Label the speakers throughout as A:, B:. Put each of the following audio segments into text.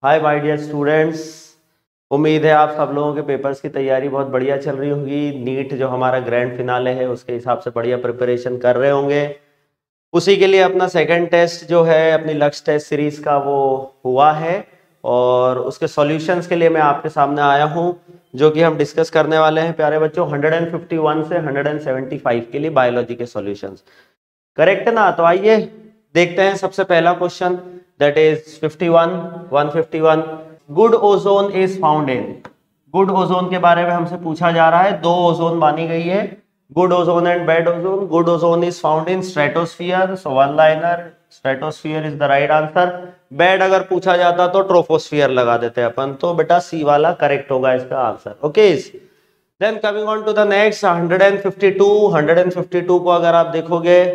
A: Hi my dear students. उम्मीद है आप सब लोगों के पेपर्स की तैयारी बहुत बढ़िया चल रही होगी। नीट जो हमारा ग्रैंड फिनाले है उसके हिसाब से बढ़िया प्रिपरेशन कर रहे होंगे। उसी के लिए अपना सेकंड टेस्ट जो है अपनी लक्ष्य टेस्ट सीरीज का वो हुआ है और उसके सॉल्यूशंस के लिए मैं आपके सामने आया हूं, जो कि हम डिस्कस करने वाले हैं प्यारे बच्चों 151 से 175 के लिए बायोलॉजी के सॉल्यूशंस। करेक्ट है ना? तो आइए देखते हैं सबसे पहला question, that is 151। Good ozone is found in. Good ozone के बारे में हमसे पूछा जा रहा है। दो ओजोन मानी गई है, good ozone and bad ozone. Good ozone is found in stratosphere, so one liner, stratosphere is the right answer. Bad अगर पूछा जाता तो ट्रोपोस्फियर लगा देते अपन, तो बेटा सी वाला करेक्ट होगा इसका answer. Okay, then coming on to the next 152 को अगर आप देखोगे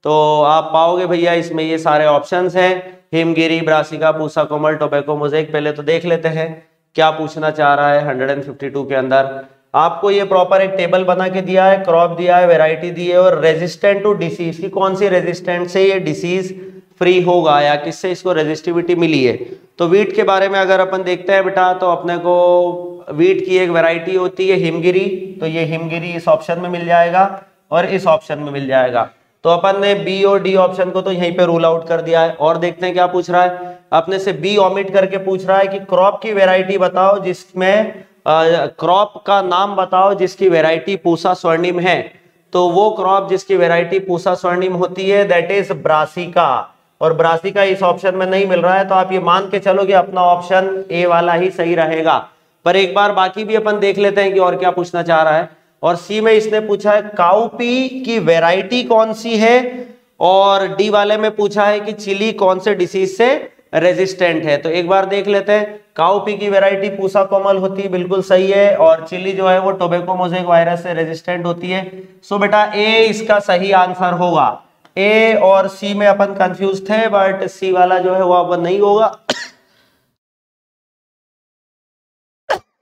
A: तो आप पाओगे भैया इसमें ये सारे ऑप्शंस हैं, हिमगिरी, ब्रासिका, पूसा कोमल, टोबैको, मोज़ेक। पहले तो देख लेते हैं क्या पूछना चाह रहा है 152 के अंदर। आपको ये प्रॉपर एक टेबल बना के दिया है, क्रॉप दिया है, वैरायटी दी है और रेजिस्टेंट टू डिसीज की कौन सी रेजिस्टेंट से ये डिसीज फ्री होगा या किससे इसको रेजिस्टिविटी मिली है। तो वीट के बारे में अगर अपन देखते हैं बेटा तो अपने को वीट की एक वैरायटी होती है हिमगिरी, तो ये हिमगिरी इस ऑप्शन में मिल जाएगा और इस ऑप्शन में मिल जाएगा। तो अपन ने बी और डी ऑप्शन को तो यहीं पे रूल आउट कर दिया है। और देखते हैं क्या पूछ रहा है अपने से। बी ओमिट करके पूछ रहा है कि क्रॉप की वैरायटी बताओ जिसमें क्रॉप का नाम बताओ जिसकी वैरायटी पूसा स्वर्णिम है। तो वो क्रॉप जिसकी वैरायटी पूसा स्वर्णिम होती है दैट इज ब्रासिका, और ब्रासिका इस ऑप्शन में नहीं मिल रहा है। तो आप ये मान के चलो कि अपना ऑप्शन ए वाला ही सही रहेगा। पर एक बार बाकी भी अपन देख लेते हैं कि और क्या पूछना चाह रहा है। और सी में इसने पूछा है काउपी की वैरायटी कौन सी है, और डी वाले में पूछा है कि चिली कौन से डिसीज से रेजिस्टेंट है। तो एक बार देख लेते हैं। काउपी की वैरायटी पूसा कोमल होती है, बिल्कुल सही है, और चिली जो है वो टोबैको मोज़ेक वायरस से रेजिस्टेंट होती है। सो बेटा ए इसका सही आंसर होगा। ए और सी में अपन कंफ्यूज थे, बट सी वाला जो है वो अब नहीं होगा।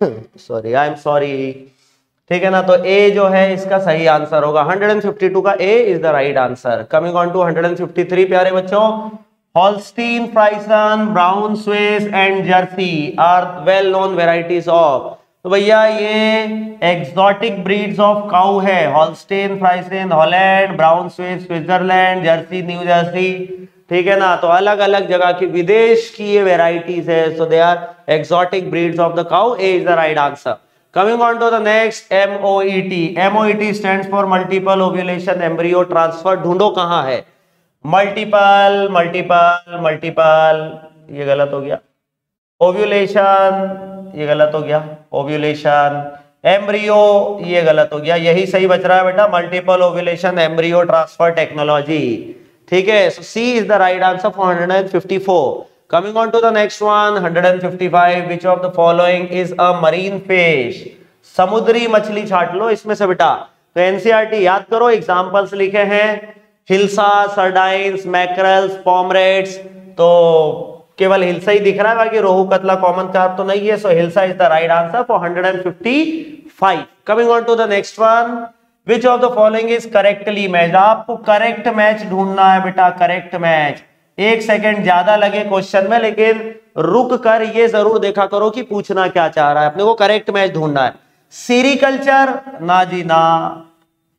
A: Sorry, I am sorry. ठीक है ना? तो ए जो है इसका सही आंसर होगा। 152 का A is the right answer. Coming on to 153 प्यारे बच्चों। Holstein, Friesian, Brown Swiss and Jersey are well known varieties of. तो भैया ये एक्सोटिक ब्रीड्स ऑफ काउ है। Holstein, Friesian Holland, Brown Swiss Switzerland, Jersey New Jersey. ठीक है ना? तो अलग अलग जगह की विदेश की ये वेराइटीज है। So they are exotic breeds of the cow. A is the right answer. Coming on to the next, MOET. MOET stands for multiple ovulation embryo transfer. ढूंढो कहां है मल्टीपल मल्टीपल मल्टीपल, ये गलत हो गया। ओव्यूलेशन, ये गलत हो गया। ओव्यूलेशन, एम्ब्रियो, ये गलत हो गया। यही सही बच रहा है बेटा, multiple ovulation embryo transfer technology. ठीक है, so C is the right answer for 154। Coming on to the next one, 155. Which of the following is a marine fish? समुद्री मछली छाट लो इसमें से बेटा। तो एनसीईआरटी याद करो, एग्जांपल्स लिखे हैं हिल्सा, सर्डाइन्स, मैकरल्स, पॉमरेट्स। तो केवल हिल्सा ही दिख रहा है, बाकी रोहू, कतला कॉमन कार्प तो नहीं है। So hilsa is the right answer for 155। Coming on to the next one. Which of the following is correctly matched? आपको करेक्ट मैच ढूंढना है बेटा, करेक्ट मैच। एक सेकंड ज्यादा लगे क्वेश्चन में, लेकिन रुक कर ये जरूर देखा करो कि पूछना क्या चाह रहा है। अपने को करेक्ट मैच ढूंढना है। सीरीकल्चर, ना जी ना,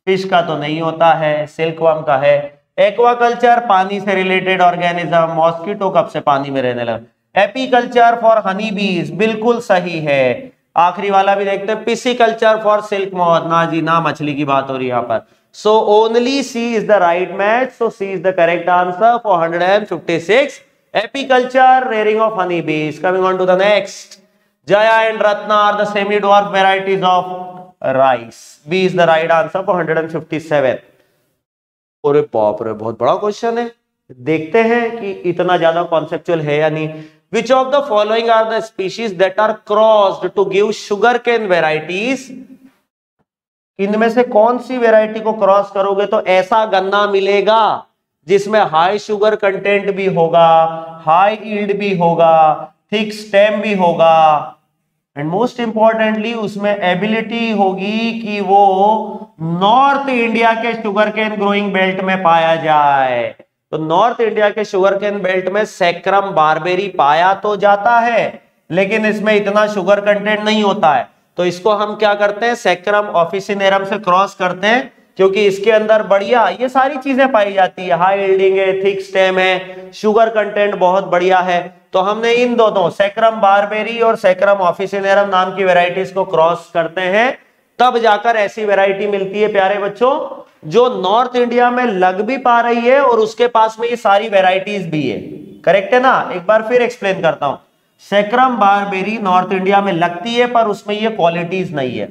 A: फिश का तो नहीं होता है, सिल्कवर्म का है। एक्वाकल्चर, पानी से रिलेटेड ऑर्गेनिज्म, मॉस्किटो कब से पानी में रहने लगा। एपीकल्चर फॉर हनी बीज, बिल्कुल सही है। आखिरी वाला भी देखते हैं, पिसिकल्चर फॉर सिल्क मॉथ, ना जी ना, मछली की बात हो रही है यहाँ पर। So only C is the right match. So C is the correct answer for 156. Apiculture, rearing of honey bees. Coming on to the next. Jaya and Ratna are the semi-dwarf varieties of rice. B is the right answer for 157. अरे बाप रे, बहुत बड़ा question है। देखते हैं कि इतना ज्यादा कॉन्सेप्चुअल है या नहीं। Which of the following are the species that are crossed to give sugarcane varieties? इनमें से कौन सी वैरायटी को क्रॉस करोगे तो ऐसा गन्ना मिलेगा जिसमें हाई शुगर कंटेंट भी होगा, हाई यील्ड भी होगा, थिक स्टेम भी होगा, एंड मोस्ट इंपॉर्टेंटली उसमें एबिलिटी होगी कि वो नॉर्थ इंडिया के शुगर केन ग्रोइंग बेल्ट में पाया जाए। तो नॉर्थ इंडिया के शुगर केन बेल्ट में सैक्रम बारबेरी पाया तो जाता है, लेकिन इसमें इतना शुगर कंटेंट नहीं होता है, तो इसको हम क्या करते हैं, सैक्रम ऑफिसिनेरम से क्रॉस करते हैं, क्योंकि इसके अंदर बढ़िया ये सारी चीजें पाई जाती है, हाई यील्डिंग है, थिक स्टेम है, शुगर कंटेंट बहुत बढ़िया है। तो हमने इन दोनों सैक्रम बारबेरी और सैक्रम ऑफिसिनेरम नाम की वेराइटीज को क्रॉस करते हैं, तब जाकर ऐसी वेराइटी मिलती है प्यारे बच्चों जो नॉर्थ इंडिया में लग भी पा रही है और उसके पास में ये सारी वेराइटीज भी है। करेक्ट है ना? एक बार फिर एक्सप्लेन करता हूं। सैक्रम बारबेरी नॉर्थ इंडिया में लगती है पर उसमें ये क्वालिटीज नहीं है।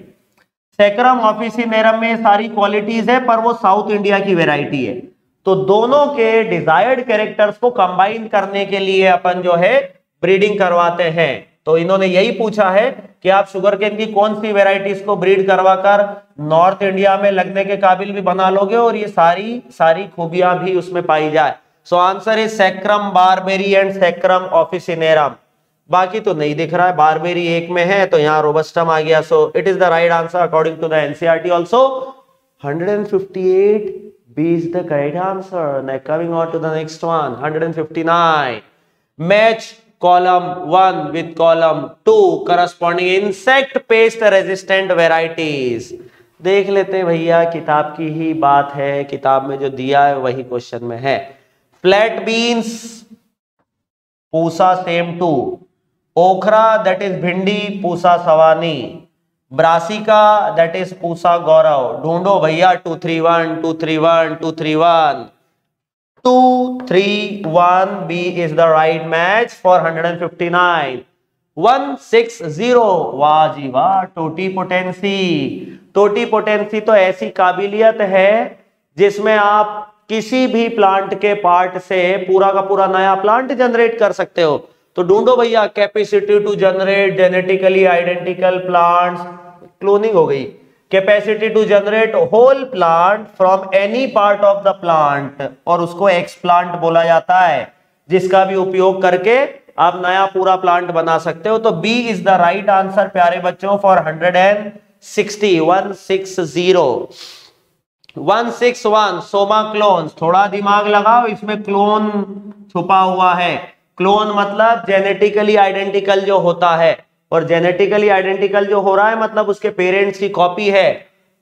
A: सैक्रम ऑफिसिनेरम में सारी क्वालिटीज है पर वो साउथ इंडिया की वेराइटी है। तो दोनों के डिजायर्ड कैरेक्टर्स को कंबाइन करने के लिए अपन जो है ब्रीडिंग करवाते हैं। तो इन्होंने यही पूछा है कि आप शुगर केन की कौन सी वेराइटीज को ब्रीड करवाकर नॉर्थ इंडिया में लगने के काबिल भी बना लोगे और ये सारी खूबियां भी उसमें पाई जाए। So answer is saccharum barberi and saccharum officinarum. बाकी तो नहीं दिख रहा है, बारबेरी एक में है तो यहाँ रोबस्टम आ गया। So it is the right answer according to the NCERT also. 158 B is the correct answer. Now coming on to the next one, 159. Match column 1 with column 2 corresponding insect pest resistant varieties. देख लेते हैं भैया, किताब की ही बात है, किताब में जो दिया है वही क्वेश्चन में है। Flat beans Pusa Sem 2, okra that is bhindi Pusa Sawani, brassica that is Pusa Gaurav. ढूंढो भैया 231 231 231 231 B is the right match for 159. 160 वाह जी वाह, टोटी पोटेंसी। टोटी पोटेंसी तो ऐसी काबिलियत है जिसमें आप किसी भी प्लांट के पार्ट से पूरा का पूरा नया प्लांट जनरेट कर सकते हो। तो ढूंढो भैया capacity to generate genetically identical plants, cloning हो गई, capacity to generate whole plant from any part of the plant, और उसको एक्सप्लांट बोला जाता है, जिसका भी उपयोग करके आप नया पूरा प्लांट बना सकते हो। तो B is the right answer प्यारे बच्चों फॉर 160 160 161 सोमा क्लोन्स। थोड़ा दिमाग लगाओ, इसमें क्लोन छुपा हुआ है। क्लोन मतलब जेनेटिकली आइडेंटिकल जो होता है, और जेनेटिकली आइडेंटिकल जो हो रहा है मतलब उसके पेरेंट्स की कॉपी है।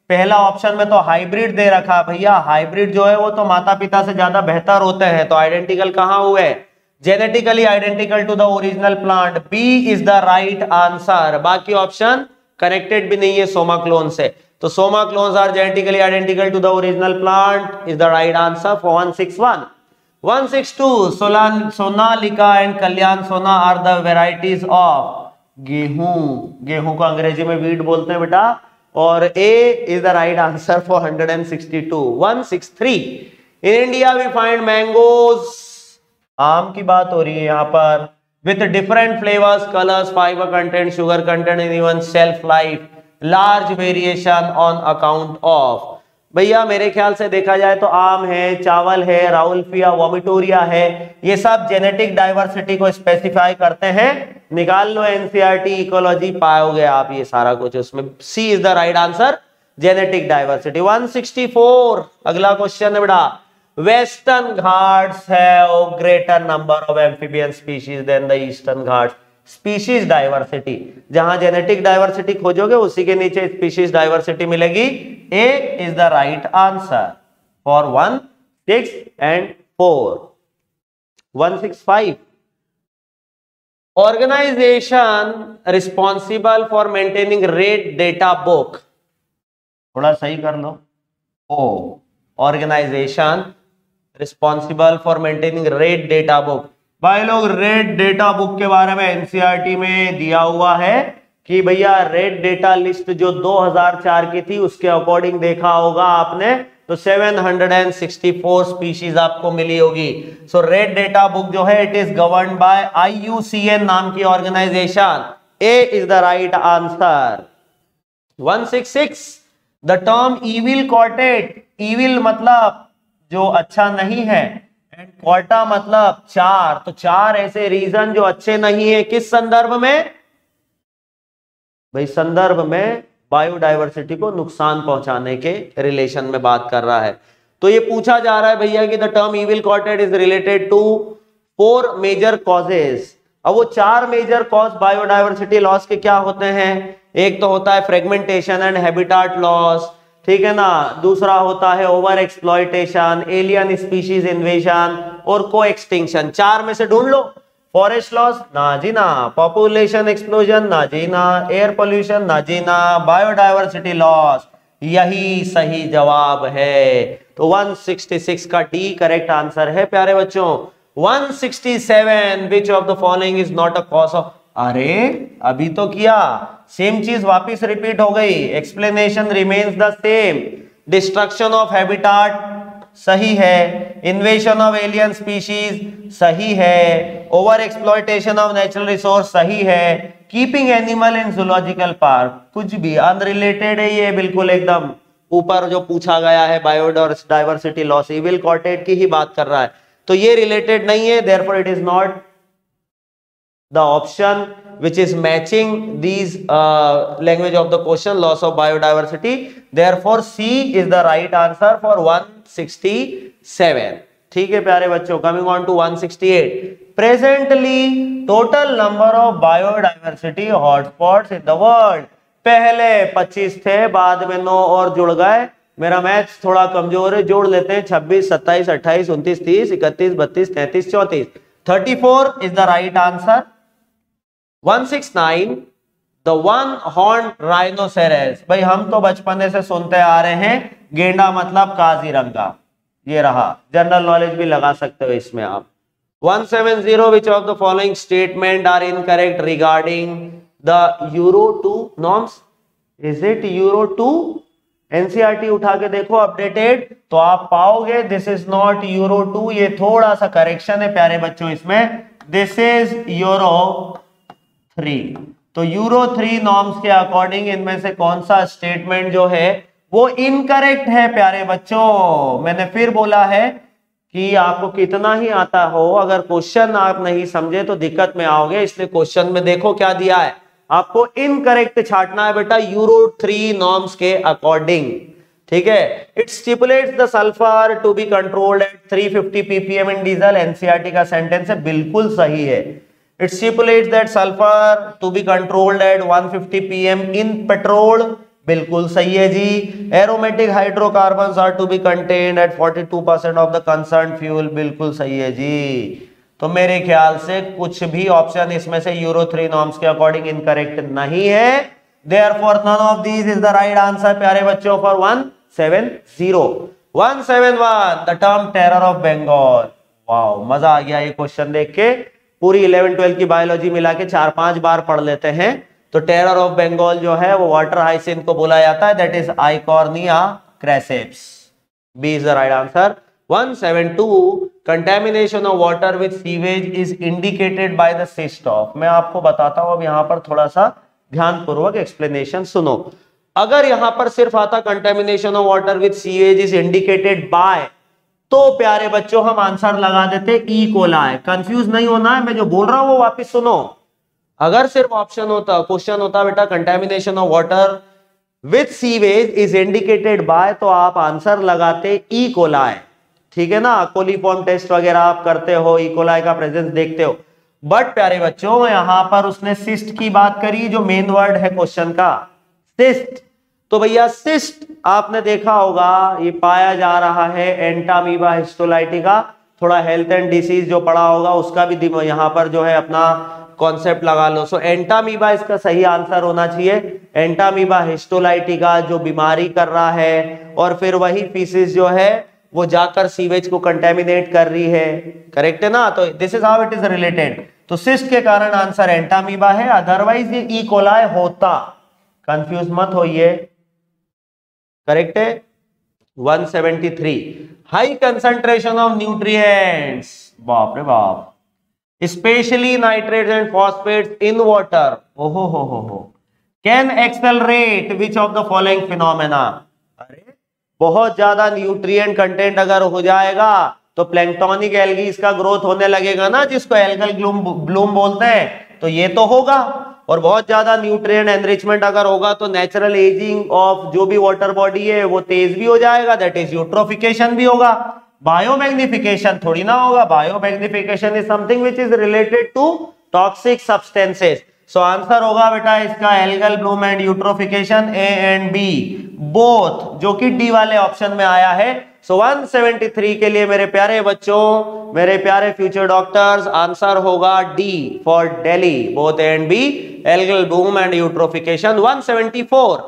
A: पहला ऑप्शन में तो हाइब्रिड दे रखा भैया, हाइब्रिड जो है वो तो माता पिता से ज्यादा बेहतर होते हैं, तो आइडेंटिकल कहां हुए, genetically identical to the original plant. B is the right answer. बाकी ऑप्शन कनेक्टेड भी नहीं है सोमा क्लोन से, तो somaclones are genetically identical to the original plant is the right answer for 161। 162 Sonalika and Kalyan Sona are the varieties of गेहूं। गेहूं को अंग्रेजी में वीट बोलते हैं बेटा, और A is the right answer for 162। 163 in India we find mangoes. आम की बात हो रही है यहाँ पर, with different flavours, colours, fibre content, sugar content and even shelf life, large variation on account of. भैया मेरे ख्याल से देखा जाए तो आम है, चावल है, राउल्फिया, वोमिटोरिया है, ये सब जेनेटिक डाइवर्सिटी को स्पेसिफाई करते हैं। निकाल लो एनसीईआरटी इकोलॉजी, पाओगे आप ये सारा कुछ उसमें। C is the right answer, genetic diversity. 164 अगला क्वेश्चन है बेटा। Western Ghats have greater number of amphibian species than the Eastern Ghats. Species diversity, जहां जेनेटिक डाइवर्सिटी खोजोगे उसी के नीचे स्पीशीज डाइवर्सिटी मिलेगी। A is the right answer for 1, 6 and 4। 165 organisation responsible for maintaining red data book. थोड़ा सही कर लो, ओ organisation responsible for maintaining red data book. भाई लोग रेड डेटा बुक के बारे में एनसीईआरटी में दिया हुआ है कि भैया रेड डेटा लिस्ट जो 2004 की थी उसके अकॉर्डिंग देखा होगा आपने, तो 764 स्पीशीज आपको मिली होगी। सो रेड डेटा बुक जो है it is governed by IUCN नाम की organisation. A is the right answer. 166 the term evil quartet. Evil मतलब जो अच्छा नहीं है, एंड क्वार्टा मतलब चार, तो चार ऐसे रीजन जो अच्छे नहीं है, किस संदर्भ में भाई, संदर्भ में बायोडायवर्सिटी को नुकसान पहुंचाने के रिलेशन में बात कर रहा है। तो ये पूछा जा रहा है भैया कि the term evil quartet is related to 4 major causes. अब वो 4 मेजर कॉज बायोडायवर्सिटी लॉस के क्या होते हैं? एक तो होता है फ्रेगमेंटेशन एंड हैबिटाट लॉस, ठीक है ना, दूसरा होता है over exploitation, alien species invasion और को एक्सटिंक्शन। 4 में से ढूंढ लो। फॉरेस्ट लॉस ना जी ना, पॉपुलेशन एक्सप्लोजन ना जी ना, एयर पोल्यूशन ना जी ना, बायोडायवर्सिटी लॉस यही सही जवाब है। तो 166 का डी करेक्ट आंसर है प्यारे बच्चों। 167 which of the following is not a cause of, अरे अभी तो किया, सेम चीज वापिस रिपीट हो गई। Explanation remains the same. Destruction of habitat सही है, इन्वेशन ऑफ एलियन स्पीशीज सही है, over exploitation of natural resource सही है, keeping animal in zoological park कुछ भी अनरिलेटेड है, ये बिल्कुल एकदम ऊपर जो पूछा गया है बायोडायवर्सिटी लॉस इविल क्वार्टेट की ही बात कर रहा है, तो ये रिलेटेड नहीं है, therefore it is not the option which is matching these language of the question, loss of biodiversity. Therefore C is the right answer for 167. ठीक है प्यारे बच्चों, coming on to 168. Presently total number of biodiversity hotspots in the world. पहले 25 थे, बाद में 9 और जुड़ गए। मेरा मैथ्स थोड़ा कमजोर है, जोड़ लेते हैं 26, 27, 28, 29, 30, 31, 32, 33, 34। 34 is the right answer. 169 the one horned rhinoceros। भाई हम तो बचपन से सुनते आ रहे हैं, गेंडा मतलब काजीरंगा, ये रहा, जनरल नॉलेज भी लगा सकते हो इसमें आप। 170 which of the following statement are incorrect regarding the Euro 2 norms? Is it Euro 2? NCERT उठा के देखो अपडेटेड, तो आप पाओगे दिस इज नॉट यूरो 2, ये थोड़ा सा करेक्शन है प्यारे बच्चों इसमें, दिस इज यूरो 3। तो यूरो 3 नॉर्म्स के अकॉर्डिंग इनमें से कौन सा स्टेटमेंट जो है वो इनकरेक्ट है प्यारे बच्चों। मैंने फिर बोला है कि आपको कितना ही आता हो, अगर क्वेश्चन आप नहीं समझे तो दिक्कत में आओगे, इसलिए क्वेश्चन में देखो क्या दिया है, आपको इनकरेक्ट छाटना है बेटा यूरो 3 नॉर्म्स के अकॉर्डिंग, ठीक है। It stipulates the sulphur to be controlled at 350 ppm in diesel, NCERT का सेंटेंस है, बिल्कुल सही है। It stipulates that sulfur to be controlled at 150 pm in petrol, बिल्कुल सही है जी। Aromatic hydrocarbons are to be contained at 42% of the concerned fuel, बिल्कुल सही है जी। तो मेरे ख्याल से कुछ भी ऑप्शन इसमें से यूरो 3 नॉर्म्स के अकॉर्डिंग इनकरेक्ट नहीं है, therefore none of these is the right answer प्यारे बच्चों for 170। 171 the term terror of Bengal। Wow, मजा आ गया ये क्वेश्चन देख के, पूरी 11-12 की बायोलॉजी मिला के 4-5 बार पढ़ लेते हैं। तो टेरर ऑफ बंगाल जो है वो वाटर हाइसिंथ को बोला जाता है, that is Eichhornia crassipes, B is the right answer. 172 contamination of water with sewage is indicated by the cyst of. मैं आपको बताता हूं, अब यहां पर थोड़ा सा ध्यानपूर्वक एक्सप्लेनेशन सुनो। अगर यहां पर सिर्फ आता contamination of water with sewage is indicated bye, तो प्यारे बच्चों हम आंसर लगा देते ई कोलाई। कंफ्यूज नहीं होना है, मैं जो बोल रहा हूं वो वापस सुनो। अगर सिर्फ ऑप्शन होता, क्वेश्चन होता बेटा contamination of water with sewage is indicated bye, तो आप आंसर लगाते ई कोलाई, ठीक है ना। कोलीफॉर्म टेस्ट वगैरह आप करते हो, ई कोलाई का प्रेजेंस देखते हो। बट प्यारे बच्चों यहां पर उसने सिस्ट की बात करी, जो मेन वर्ड है क्वेश्चन का, सिस्ट। तो भैया सिस्ट आपने देखा होगा, ये पाया जा रहा है एंटामीबा हिस्टोलाइटिका। थोड़ा हेल्थ एंड डिसीज जो पढ़ा होगा उसका भी यहाँ पर जो है अपना कॉन्सेप्ट लगा लो। सो एंटामीबा इसका सही आंसर होना चाहिए। एंटामीबा हिस्टोलाइटिका जो बीमारी कर रहा है, और फिर वही फीसिस जो है वो जाकर सीवेज को कंटेमिनेट कर रही है, करेक्ट है ना। तो this is how it is related. तो सिस्ट के कारण आंसर एंटामीबा है, अदरवाइज ये ई कोलाई होता, कंफ्यूज मत होइए, करेक्ट है। 173 हाई कंसंट्रेशन ऑफ न्यूट्रिएंट्स, बाप रे बाप, specially nitrates and phosphates in water, ओहो हो, can accelerate which of the following phenomena. अरे बहुत ज्यादा न्यूट्रिएंट कंटेंट अगर हो जाएगा तो प्लैंक्टोनिक एल्गी इसका ग्रोथ होने लगेगा ना, जिसको एल्गल ब्लूम बोलते हैं, तो ये तो होगा। और बहुत ज्यादा न्यूट्रिएंट एनरिचमेंट अगर होगा तो नेचुरल एजिंग ऑफ जो भी वाटर बॉडी है वो तेज भी हो जाएगा, दैट इज यूट्रोफिकेशन भी होगा। बायोमैग्निफिकेशन थोड़ी ना होगा, biomagnification is something which is related to toxic substances. So answer होगा बेटा इसका algal bloom and eutrophication, A and B both, जो कि डी वाले ऑप्शन में आया है। सो 173 के लिए मेरे प्यारे बच्चों, मेरे प्यारे फ्यूचर डॉक्टर्स, आंसर होगा D for Delhi, both A and B, algal bloom and eutrophication. 174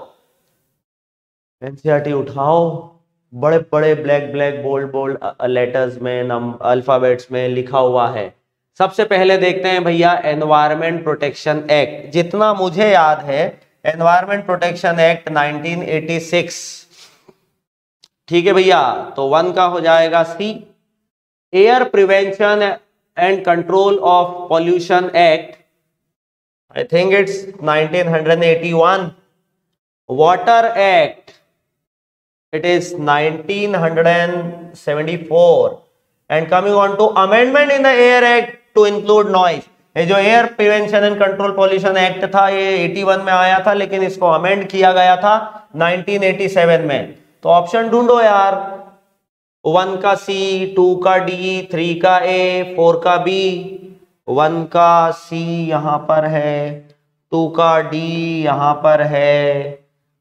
A: NCERT उठाओ, बड़े बड़े black black bold bold letters में अल्फाबेट्स में लिखा हुआ है। सबसे पहले देखते हैं भैया एनवायरमेंट प्रोटेक्शन एक्ट। जितना मुझे याद है एनवायरमेंट प्रोटेक्शन एक्ट 1986, ठीक है भैया, तो 1 का हो जाएगा C. Air prevention and control of pollution act, I think it's 1981। Water act, it is 1974 and coming on to amendment in the air act to include noise। ये जो air prevention and control pollution act था ये 81 में आया था, लेकिन इसको amend किया गया था 1987 में। तो ऑप्शन ढूंढो यार, 1 का सी, 2 का डी, 3 का ए, 4 का बी। 1 का सी यहां पर है, 2 का डी यहां पर है,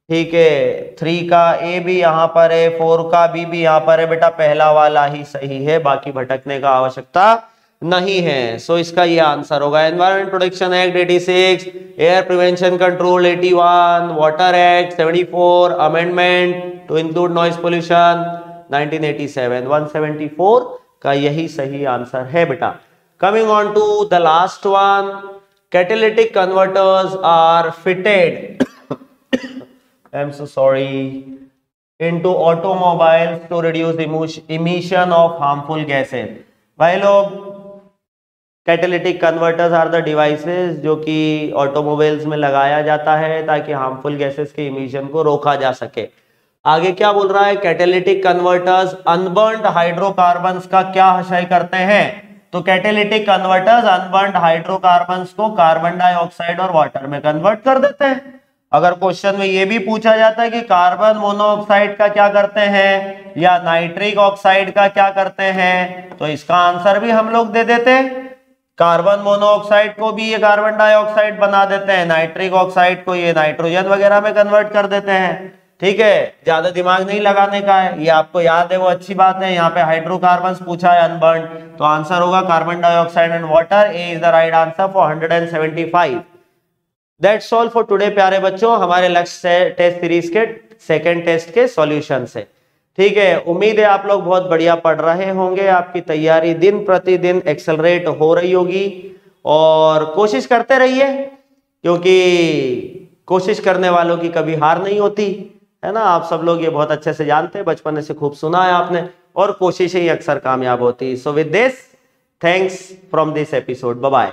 A: ठीक है, 3 का ए भी यहाँ पर है, 4 का बी भी यहाँ पर है। बेटा पहला वाला ही सही है, बाकी भटकने का आवश्यकता नहीं है। सो इसका ये आंसर होगा environment protection act 86, air prevention control 81, water act 74, amendment to include noise pollution 1987। 174 का यही सही आंसर है बेटा। Coming on to the last one, catalytic converters are fitted I'm so sorry into automobiles to reduce emission of harmful gases। भाई लोग, catalytic converters are the devices जो कि automobiles में लगाया जाता है ताकि हार्मफुल गैसेस के इमिशन को रोका जा सके। आगे क्या बोल रहा है, कैटालिटिक कन्वर्टर्स अनबर्न्ड हाइड्रोकार्बन्स का क्या हशय करते हैं। तो कैटालिटिक कन्वर्टर्स अनबर्न्ड हाइड्रोकार्बन्स को कार्बन डाइऑक्साइड और वाटर में कन्वर्ट कर देते हैं। अगर क्वेश्चन में ये भी पूछा जाता है कि कार्बन मोनोऑक्साइड का क्या करते हैं या नाइट्रिक ऑक्साइड का क्या करते हैं, तो इसका आंसर भी हम लोग दे देते हैं। कार्बन मोनोऑक्साइड को भी ये कार्बन डाइऑक्साइड बना देते हैं, नाइट्रिक ऑक्साइड को ये नाइट्रोजन वगैरह में कन्वर्ट कर देते हैं। ठीक है, ज्यादा दिमाग नहीं लगाने का है, ये आपको याद है वो अच्छी बात है। यहाँ पे हाइड्रोकार्बन्स पूछा है अनबर्न्ड, तो आंसर होगा carbon dioxide and water. A is the right answer for 175। That's all for today प्यारे बच्चों, हमारे लक्ष्य टेस्ट सीरीज के सेकेंड टेस्ट के सॉल्यूशन से। ठीक है, उम्मीद है आप लोग बहुत बढ़िया पढ़ रहे होंगे, आपकी तैयारी दिन प्रतिदिन एक्सेलरेट हो रही होगी और कोशिश करते रहिए, क्योंकि कोशिश करने वालों की कभी हार नहीं होती है ना। आप सब लोग ये बहुत अच्छे से जानते हैं, बचपन से खूब सुना है आपने, और कोशिश ही अक्सर कामयाब होती। So with this, thanks from this episode, bye bye.